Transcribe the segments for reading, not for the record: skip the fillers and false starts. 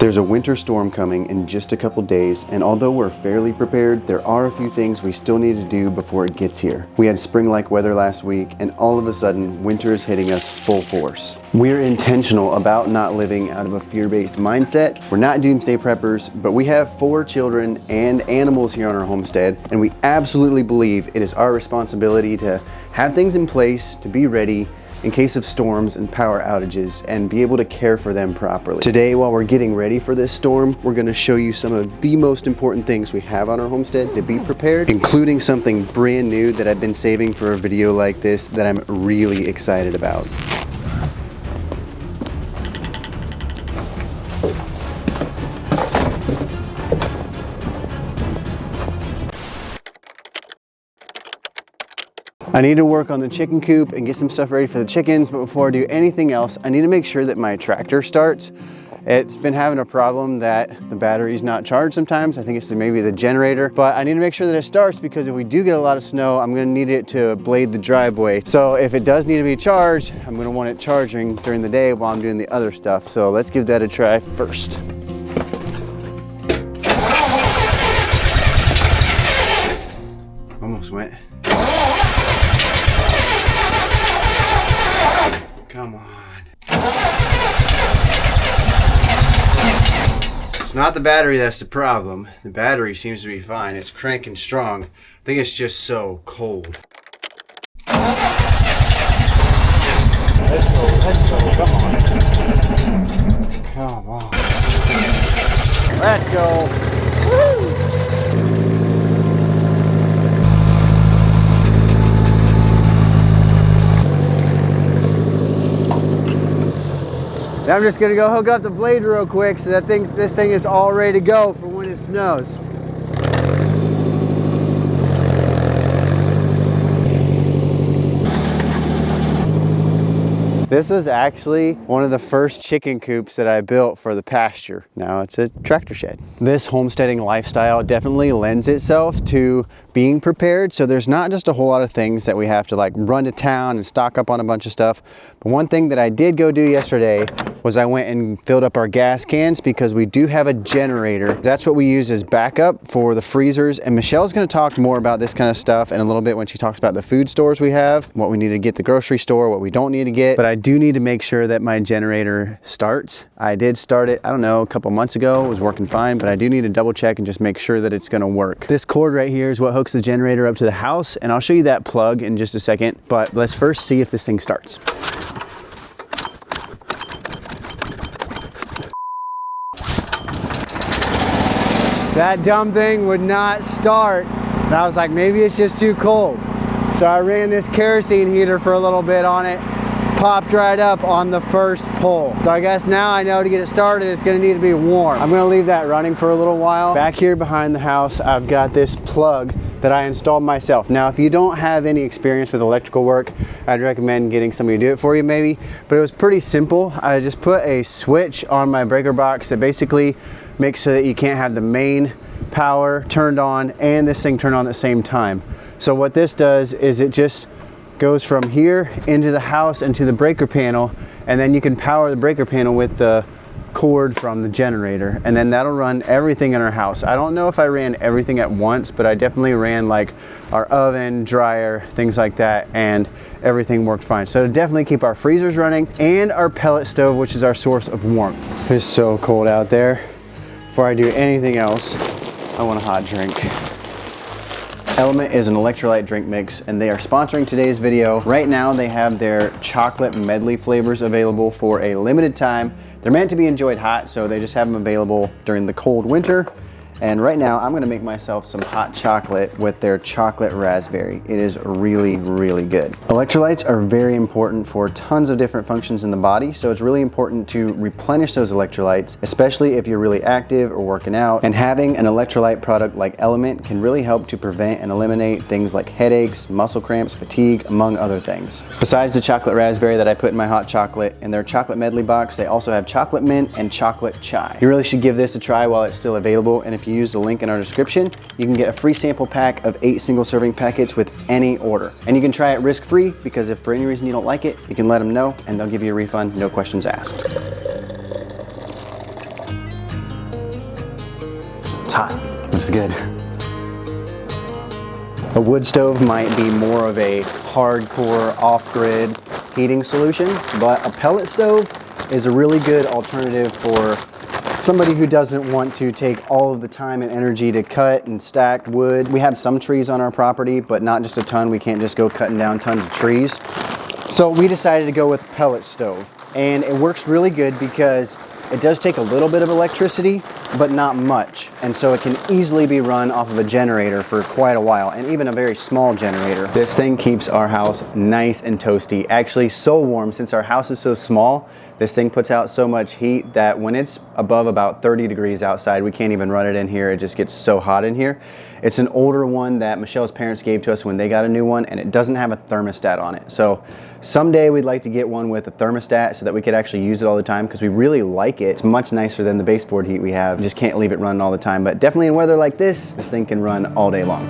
There's a winter storm coming in just a couple days, and although we're fairly prepared, there are a few things we still need to do before it gets here. We had spring-like weather last week, and all of a sudden, winter is hitting us full force. We're intentional about not living out of a fear-based mindset. We're not doomsday preppers, but we have 4 children and animals here on our homestead, and we absolutely believe it is our responsibility to have things in place to be ready in case of storms and power outages and be able to care for them properly. Today, while we're getting ready for this storm, we're gonna show you some of the most important things we have on our homestead to be prepared, including something brand new that I've been saving for a video like this that I'm really excited about. I need to work on the chicken coop and get some stuff ready for the chickens, but before I do anything else, I need to make sure that my tractor starts. It's been having a problem that the battery's not charged sometimes. I think it's maybe the generator, but I need to make sure that it starts because if we do get a lot of snow, I'm gonna need it to blade the driveway. So if it does need to be charged, I'm gonna want it charging during the day while I'm doing the other stuff. So let's give that a try first. Almost went. Come on. It's not the battery that's the problem. The battery seems to be fine. It's cranking strong. I think it's just so cold. Let's go, come on. Come on. Let's go. Woo! Now I'm just gonna go hook up the blade real quick so that this thing is all ready to go for when it snows. This was actually one of the first chicken coops that I built for the pasture. Now it's a tractor shed. This homesteading lifestyle definitely lends itself to being prepared. So there's not just a whole lot of things that we have to like run to town and stock up on a bunch of stuff. But one thing that I did go do yesterday was I went and filled up our gas cans because we do have a generator. That's what we use as backup for the freezers. And Michelle's gonna talk more about this kind of stuff in a little bit when she talks about the food stores we have, what we need to get at the grocery store, what we don't need to get. But I do need to make sure that my generator starts. I did start it, I don't know, a couple months ago. It was working fine, but I do need to double check and just make sure that it's gonna work. This cord right here is what hooks the generator up to the house, and I'll show you that plug in just a second, but let's first see if this thing starts. That dumb thing would not start, and I was like, maybe it's just too cold. So I ran this kerosene heater for a little bit on it, popped right up on the first pull. So I guess now I know to get it started, it's gonna need to be warm. I'm gonna leave that running for a little while. Back here behind the house, I've got this plug that I installed myself. Now, if you don't have any experience with electrical work, I'd recommend getting somebody to do it for you maybe, but it was pretty simple. I just put a switch on my breaker box that basically makes so that you can't have the main power turned on and this thing turned on at the same time. So what this does is it just goes from here into the house and to the breaker panel, and then you can power the breaker panel with the cord from the generator, and then that'll run everything in our house. I don't know if I ran everything at once, but I definitely ran like our oven, dryer, things like that, and everything worked fine. So to definitely keep our freezers running and our pellet stove, which is our source of warmth. It's so cold out there. Before I do anything else, I want a hot drink. LMNT is an electrolyte drink mix, and they are sponsoring today's video. Right now they have their chocolate medley flavors available for a limited time. They're meant to be enjoyed hot, so they just have them available during the cold winter. And right now I'm gonna make myself some hot chocolate with their chocolate raspberry. It is really, really good. Electrolytes are very important for tons of different functions in the body, so it's really important to replenish those electrolytes, especially if you're really active or working out. And having an electrolyte product like LMNT can really help to prevent and eliminate things like headaches, muscle cramps, fatigue, among other things. Besides the chocolate raspberry that I put in my hot chocolate, in their chocolate medley box, they also have chocolate mint and chocolate chai. You really should give this a try while it's still available, and if you use the link in our description, you can get a free sample pack of 8 single serving packets with any order. And you can try it risk-free, because if for any reason you don't like it, you can let them know and they'll give you a refund, no questions asked. It's hot, which is good. A wood stove might be more of a hardcore off-grid heating solution, but a pellet stove is a really good alternative for somebody who doesn't want to take all of the time and energy to cut and stack wood. We have some trees on our property, but not just a ton. We can't just go cutting down tons of trees. So we decided to go with pellet stove, and it works really good because it does take a little bit of electricity, but not much. And so it can easily be run off of a generator for quite a while, and even a very small generator. This thing keeps our house nice and toasty, actually so warm. Since our house is so small, this thing puts out so much heat that when it's above about 30 degrees outside, we can't even run it in here. It just gets so hot in here. It's an older one that Michelle's parents gave to us when they got a new one, and it doesn't have a thermostat on it. So someday we'd like to get one with a thermostat so that we could actually use it all the time, because we really like it. It's much nicer than the baseboard heat we have. You just can't leave it running all the time, but definitely in weather like this thing can run all day long.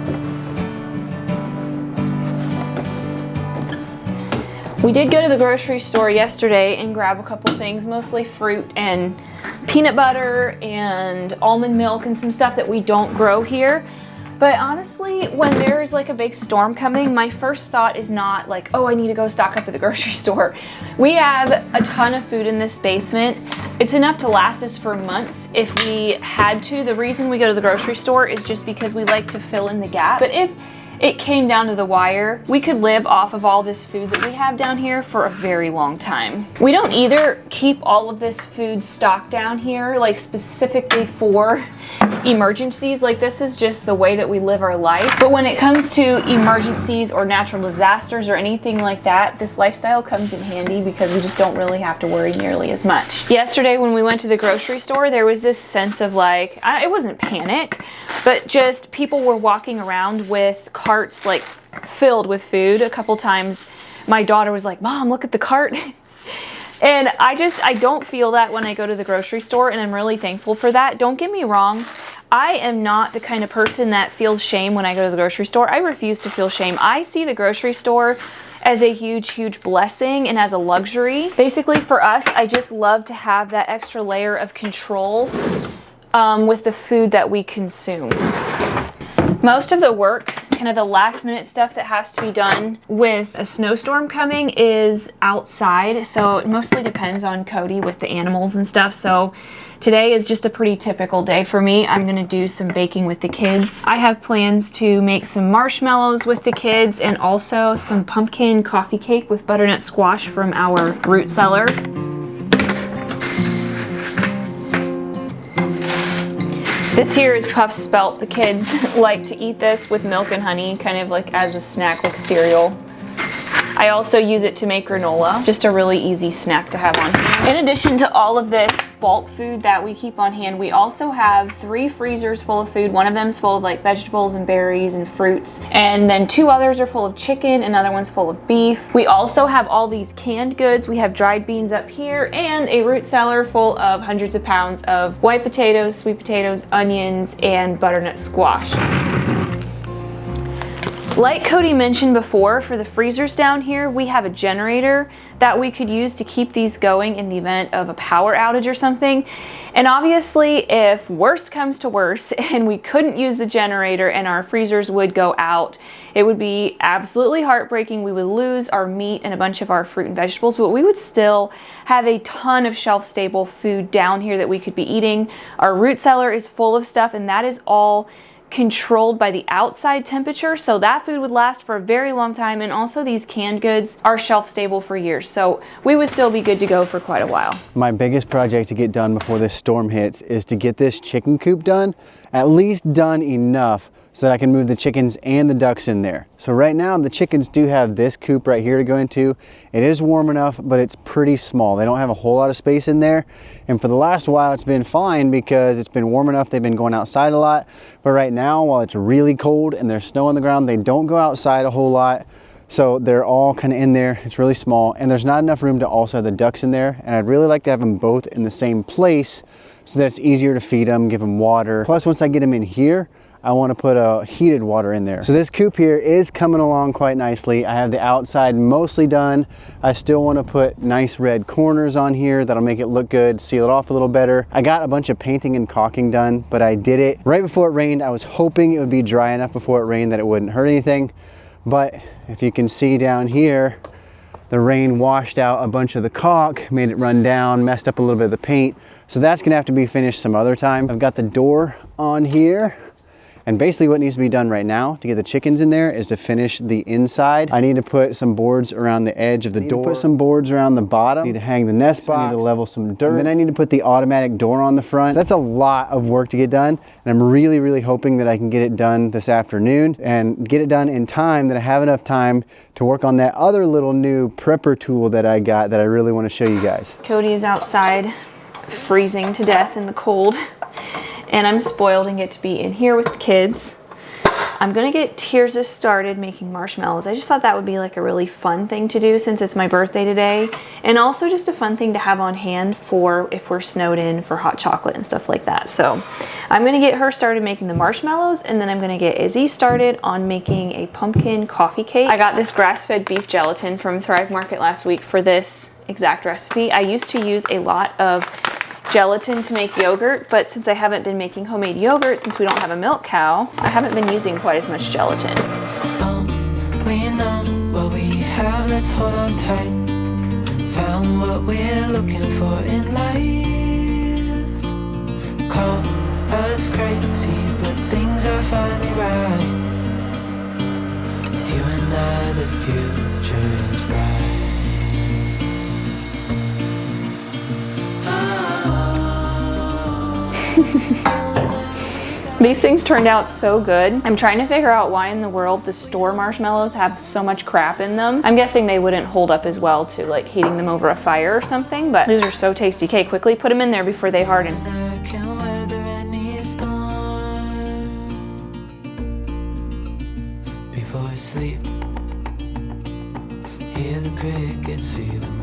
We did go to the grocery store yesterday and grab a couple things, mostly fruit and peanut butter and almond milk and some stuff that we don't grow here. But honestly, when there's like a big storm coming, my first thought is not like, oh, I need to go stock up at the grocery store. We have a ton of food in this basement. It's enough to last us for months if we had to. The reason we go to the grocery store is just because we like to fill in the gaps. But if it came down to the wire, we could live off of all this food that we have down here for a very long time. We don't either keep all of this food stocked down here, like specifically for emergencies. Like, this is just the way that we live our life. But when it comes to emergencies or natural disasters or anything like that, this lifestyle comes in handy because we just don't really have to worry nearly as much. Yesterday when we went to the grocery store, there was this sense of like, it wasn't panic, but just people were walking around with carts like filled with food. A couple times my daughter was like, Mom, look at the cart. And I don't feel that when I go to the grocery store, and I'm really thankful for that. Don't get me wrong, I am not the kind of person that feels shame when I go to the grocery store. I refuse to feel shame. I see the grocery store as a huge, huge blessing and as a luxury. Basically for us, I just love to have that extra layer of control with the food that we consume. Most of the work, kind of the last minute stuff that has to be done with a snowstorm coming, is outside. So it mostly depends on Cody with the animals and stuff. So today is just a pretty typical day for me. I'm gonna do some baking with the kids. I have plans to make some marshmallows with the kids and also some pumpkin coffee cake with butternut squash from our root cellar. This here is puff spelt. The kids like to eat this with milk and honey, kind of like as a snack, like cereal. I also use it to make granola. It's just a really easy snack to have on hand. In addition to all of this bulk food that we keep on hand, we also have 3 freezers full of food. One of them is full of like vegetables and berries and fruits, and then 2 others are full of chicken, another one's full of beef. We also have all these canned goods. We have dried beans up here and a root cellar full of hundreds of pounds of white potatoes, sweet potatoes, onions, and butternut squash. Like Cody mentioned before, for the freezers down here, we have a generator that we could use to keep these going in the event of a power outage or something. And obviously, if worst comes to worst and we couldn't use the generator and our freezers would go out, it would be absolutely heartbreaking. We would lose our meat and a bunch of our fruit and vegetables, but we would still have a ton of shelf-stable food down here that we could be eating. Our root cellar is full of stuff, and that is all controlled by the outside temperature, so that food would last for a very long time. And also these canned goods are shelf stable for years, so we would still be good to go for quite a while. My biggest project to get done before this storm hits is to get this chicken coop done, at least done enough so that I can move the chickens and the ducks in there. So right now the chickens do have this coop right here to go into. It is warm enough, but it's pretty small. They don't have a whole lot of space in there. And for the last while it's been fine because it's been warm enough. They've been going outside a lot. But right now, while it's really cold and there's snow on the ground, they don't go outside a whole lot. So they're all kind of in there. It's really small, and there's not enough room to also have the ducks in there. And I'd really like to have them both in the same place so that it's easier to feed them, give them water. Plus, once I get them in here, I want to put a heated water in there. So this coop here is coming along quite nicely. I have the outside mostly done. I still want to put nice red corners on here that'll make it look good, seal it off a little better. I got a bunch of painting and caulking done, but I did it right before it rained. I was hoping it would be dry enough before it rained that it wouldn't hurt anything. But if you can see down here, the rain washed out a bunch of the caulk, made it run down, messed up a little bit of the paint. So that's gonna have to be finished some other time. I've got the door on here. And basically what needs to be done right now to get the chickens in there is to finish the inside. I need to put some boards around the edge of the door. Put some boards around the bottom. I need to hang the nest box. I need to level some dirt. And then I need to put the automatic door on the front. So that's a lot of work to get done. And I'm really, really hoping that I can get it done this afternoon and get it done in time, that I have enough time to work on that other little new prepper tool that I got that I really want to show you guys. Cody is outside freezing to death in the cold. And I'm spoiled and get to be in here with the kids. I'm gonna get Tirza started making marshmallows. I just thought that would be like a really fun thing to do since it's my birthday today. And also just a fun thing to have on hand for if we're snowed in for hot chocolate and stuff like that. So I'm gonna get her started making the marshmallows, and then I'm gonna get Izzy started on making a pumpkin coffee cake. I got this grass-fed beef gelatin from Thrive Market last week for this exact recipe. I used to use a lot of gelatin to make yogurt, but since I haven't been making homemade yogurt since we don't have a milk cow, I haven't been using quite as much gelatin. We know what we have, let's hold on tight. Found what we're looking for in life. Call us crazy, but things are finally right. With you and I, the future is bright. These things turned out so good. I'm trying to figure out why in the world the store marshmallows have so much crap in them. I'm guessing they wouldn't hold up as well to like heating them over a fire or something, but these are so tasty. Okay, quickly put them in there before they harden. Before I sleep, hear the crickets, see the moon.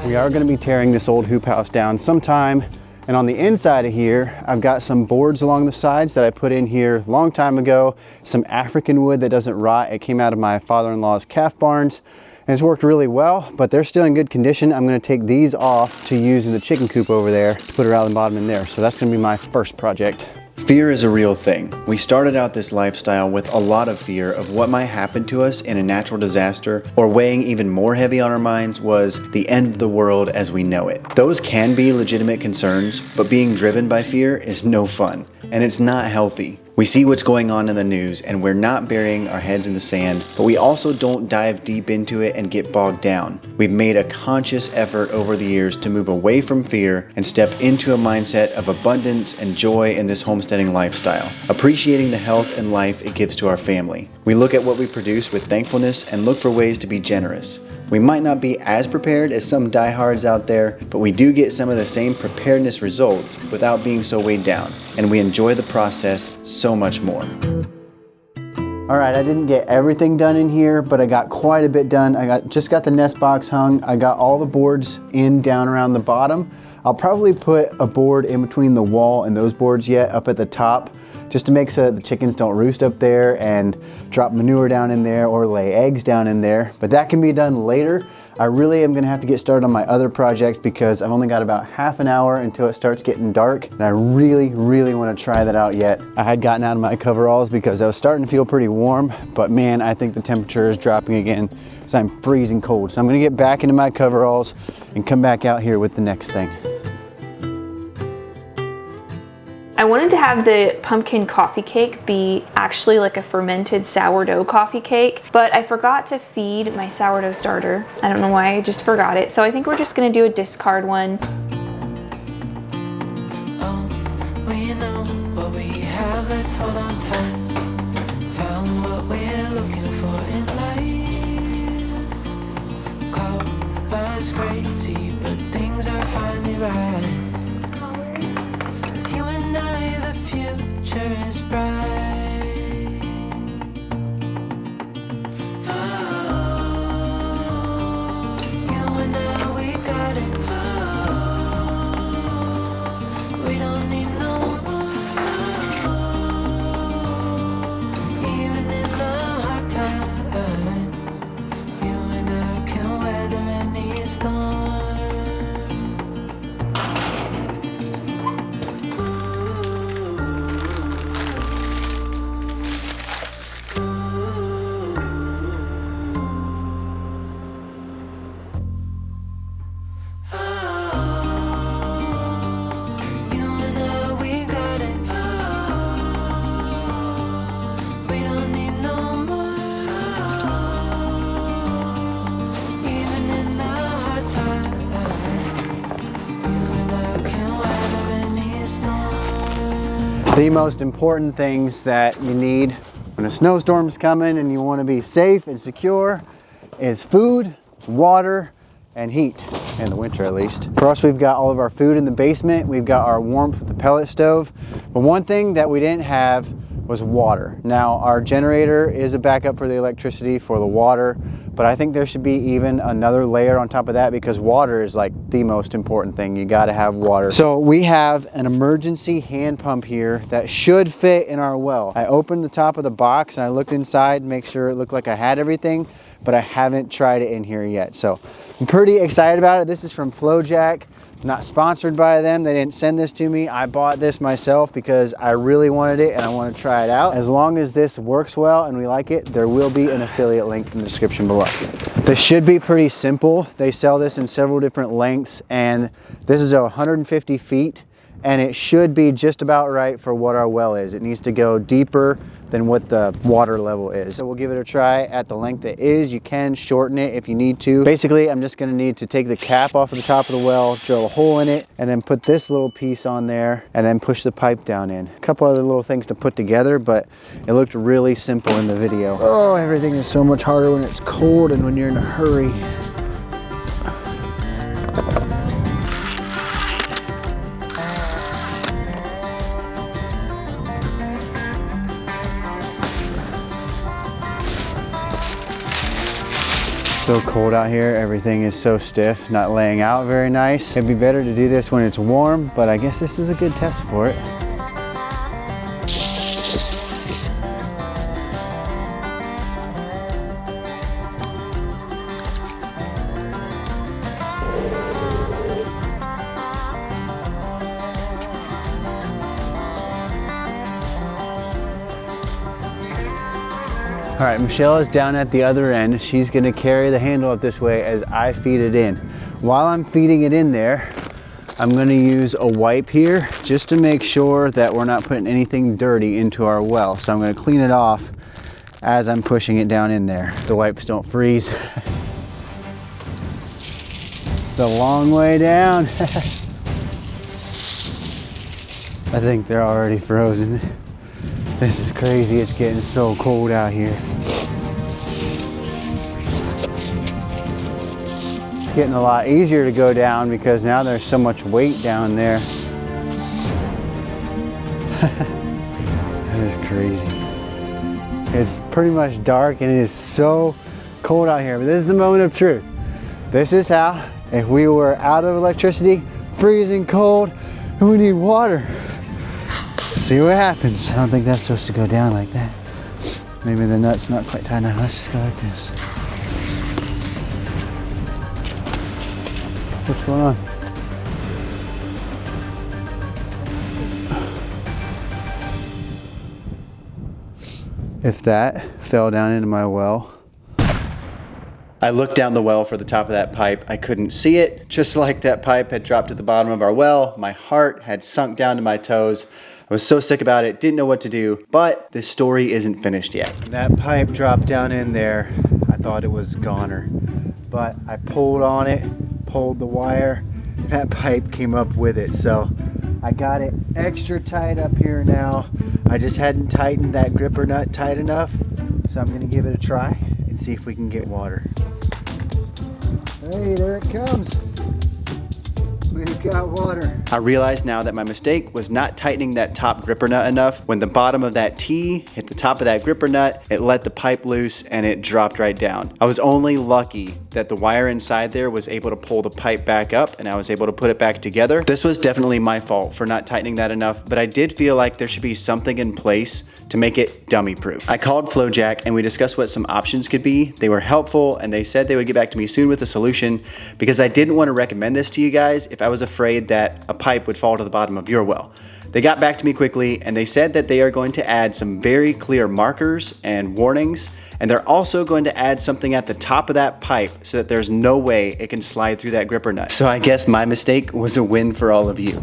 We are going to be tearing this old hoop house down sometime, and on the inside of here I've got some boards along the sides that I put in here a long time ago, some African wood that doesn't rot. It came out of my father-in-law's calf barns and it's worked really well, but they're still in good condition. I'm going to take these off to use in the chicken coop over there to put around the bottom in there. So that's going to be my first project. Fear is a real thing. We started out this lifestyle with a lot of fear of what might happen to us in a natural disaster, or weighing even more heavy on our minds was the end of the world as we know it. Those can be legitimate concerns, but being driven by fear is no fun, and it's not healthy. We see what's going on in the news and we're not burying our heads in the sand, but we also don't dive deep into it and get bogged down. We've made a conscious effort over the years to move away from fear and step into a mindset of abundance and joy in this homesteading lifestyle, appreciating the health and life it gives to our family. We look at what we produce with thankfulness and look for ways to be generous. We might not be as prepared as some diehards out there, but we do get some of the same preparedness results without being so weighed down, and we enjoy the process so much more. All right, I didn't get everything done in here, but I got quite a bit done. I just got the nest box hung. I got all the boards in down around the bottom. I'll probably put a board in between the wall and those boards yet up at the top, just to make sure that the chickens don't roost up there and drop manure down in there or lay eggs down in there. But that can be done later. I really am gonna have to get started on my other project because I've only got about half an hour until it starts getting dark, and I really, really wanna try that out yet. I had gotten out of my coveralls because I was starting to feel pretty warm, but man, I think the temperature is dropping again because I'm freezing cold. So I'm gonna get back into my coveralls and come back out here with the next thing. I wanted to have the pumpkin coffee cake be actually like a fermented sourdough coffee cake, but I forgot to feed my sourdough starter. I don't know why, I just forgot it. So I think we're just gonna do a discard one. Oh, we know what we have, let's hold on tight. Found what we're looking for in life. Call us crazy, but things are finally right. You and I, the future is bright. Oh, you and I, we got it. Oh, we don't need no more The most important things that you need when a snowstorm's coming and you want to be safe and secure is food, water, and heat, in the winter at least. For us, we've got all of our food in the basement. We've got our warmth with the pellet stove. But one thing that we didn't have was water. Now, our generator is a backup for the electricity for the water, but I think there should be even another layer on top of that because water is like the most important thing. You gotta have water. So we have an emergency hand pump here that should fit in our well. I opened the top of the box and I looked inside to make sure it looked like I had everything, but I haven't tried it in here yet. So I'm pretty excited about it. This is from FlowJack. Not sponsored by them. They didn't send this to me. I bought this myself because I really wanted it and I want to try it out. As long as this works well and we like it, there will be an affiliate link in the description below. This should be pretty simple. They sell this in several different lengths and this is 150 feet and it should be just about right for what our well is. It needs to go deeper than what the water level is. So we'll give it a try at the length it is. You can shorten it if you need to. Basically, I'm just gonna need to take the cap off of the top of the well, drill a hole in it, and then put this little piece on there, and then push the pipe down in. A couple other little things to put together, but it looked really simple in the video. Oh, everything is so much harder when it's cold and when you're in a hurry. So cold out here, everything is so stiff, not laying out very nice. It'd be better to do this when it's warm, but I guess this is a good test for it. All right, Michelle is down at the other end. She's gonna carry the handle up this way as I feed it in. While I'm feeding it in there, I'm gonna use a wipe here just to make sure that we're not putting anything dirty into our well. So I'm gonna clean it off as I'm pushing it down in there. The wipes don't freeze. It's a long way down. I think they're already frozen. This is crazy, it's getting so cold out here. It's getting a lot easier to go down because now there's so much weight down there. That is crazy. It's pretty much dark and it is so cold out here, but this is the moment of truth. This is how, if we were out of electricity, freezing cold, and we need water. See what happens. I don't think that's supposed to go down like that. Maybe the nut's not quite tight enough. Let's just go like this. What's going on? If that fell down into my well. I looked down the well for the top of that pipe. I couldn't see it. Just like that pipe had dropped to the bottom of our well, my heart had sunk down to my toes. I was so sick about it, didn't know what to do, but this story isn't finished yet. That pipe dropped down in there. I thought it was goner, but I pulled on it, pulled the wire, and that pipe came up with it. So I got it extra tight up here now. I just hadn't tightened that gripper nut tight enough. So I'm gonna give it a try and see if we can get water. Hey, there it comes. We've got water. I realize now that my mistake was not tightening that top gripper nut enough. When the bottom of that T hit the top of that gripper nut, it let the pipe loose and it dropped right down. I was only lucky that the wire inside there was able to pull the pipe back up and I was able to put it back together. This was definitely my fault for not tightening that enough, but I did feel like there should be something in place to make it dummy proof. I called FlowJack and we discussed what some options could be. They were helpful and they said they would get back to me soon with a solution because I didn't want to recommend this to you guys if I was afraid that a pipe would fall to the bottom of your well. They got back to me quickly and they said that they are going to add some very clear markers and warnings, and they're also going to add something at the top of that pipe so that there's no way it can slide through that gripper nut. So I guess my mistake was a win for all of you.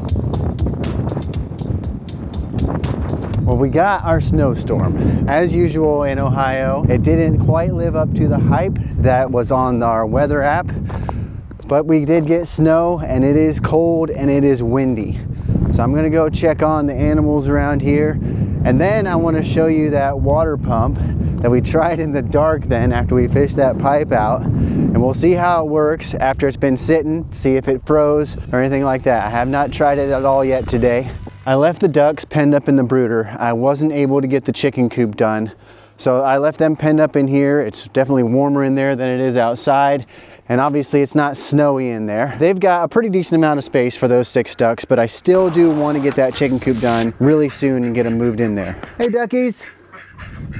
Well, we got our snowstorm. As usual in Ohio, it didn't quite live up to the hype that was on our weather app, but we did get snow and it is cold and it is windy. So I'm gonna go check on the animals around here, and then I want to show you that water pump that we tried in the dark then after we fished that pipe out, and we'll see how it works after it's been sitting, see if it froze or anything like that. I have not tried it at all yet today. I left the ducks penned up in the brooder. I wasn't able to get the chicken coop done, so I left them penned up in here. It's definitely warmer in there than it is outside, and obviously it's not snowy in there. They've got a pretty decent amount of space for those 6 ducks, but I still do want to get that chicken coop done really soon and get them moved in there. Hey duckies!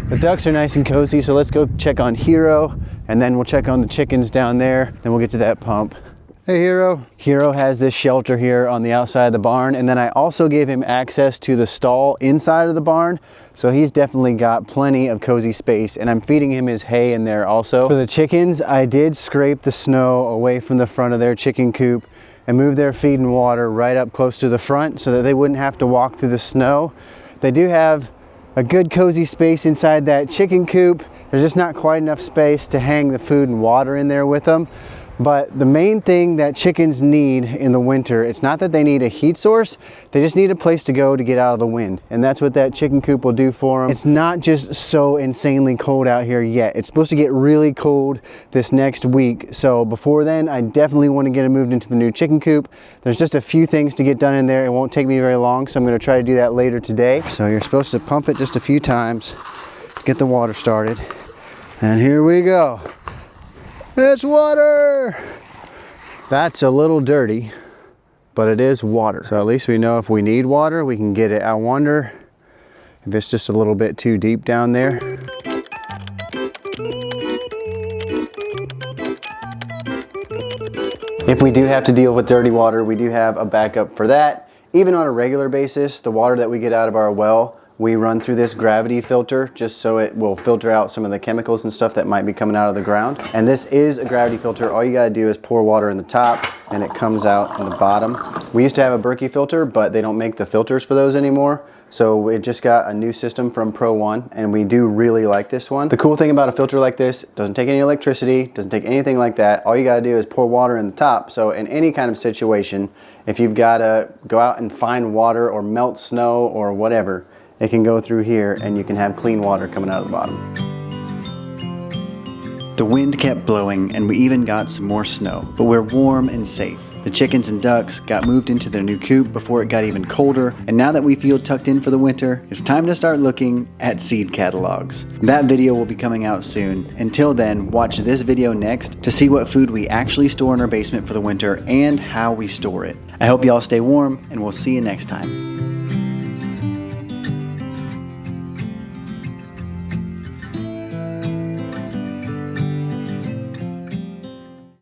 The ducks are nice and cozy, so let's go check on Hero, and then we'll check on the chickens down there, then we'll get to that pump. Hey Hero. Hero has this shelter here on the outside of the barn, and then I also gave him access to the stall inside of the barn, so he's definitely got plenty of cozy space, and I'm feeding him his hay in there also. For the chickens, I did scrape the snow away from the front of their chicken coop and move their feed and water right up close to the front so that they wouldn't have to walk through the snow. They do have a good cozy space inside that chicken coop. There's just not quite enough space to hang the food and water in there with them. But the main thing that chickens need in the winter, it's not that they need a heat source, they just need a place to go to get out of the wind. And that's what that chicken coop will do for them. It's not just so insanely cold out here yet. It's supposed to get really cold this next week. So before then, I definitely want to get them moved into the new chicken coop. There's just a few things to get done in there. It won't take me very long, so I'm going to try to do that later today. So you're supposed to pump it just a few times to get the water started. And here we go. It's water! That's a little dirty, but it is water. So at least we know if we need water, we can get it. I wonder if it's just a little bit too deep down there. If we do have to deal with dirty water, we do have a backup for that. Even on a regular basis, the water that we get out of our well, we run through this gravity filter just so it will filter out some of the chemicals and stuff that might be coming out of the ground. And this is a gravity filter. All you gotta do is pour water in the top and it comes out in the bottom. We used to have a Berkey filter, but they don't make the filters for those anymore. So we just got a new system from Pro One, and we do really like this one. The cool thing about a filter like this, it doesn't take any electricity, doesn't take anything like that. All you gotta do is pour water in the top. So in any kind of situation, if you've gotta go out and find water or melt snow or whatever, it can go through here and you can have clean water coming out of the bottom. The wind kept blowing and we even got some more snow, but we're warm and safe. The chickens and ducks got moved into their new coop before it got even colder, and now that we feel tucked in for the winter, it's time to start looking at seed catalogs. That video will be coming out soon. Until then, watch this video next to see what food we actually store in our basement for the winter and how we store it. I hope y'all stay warm, and we'll see you next time.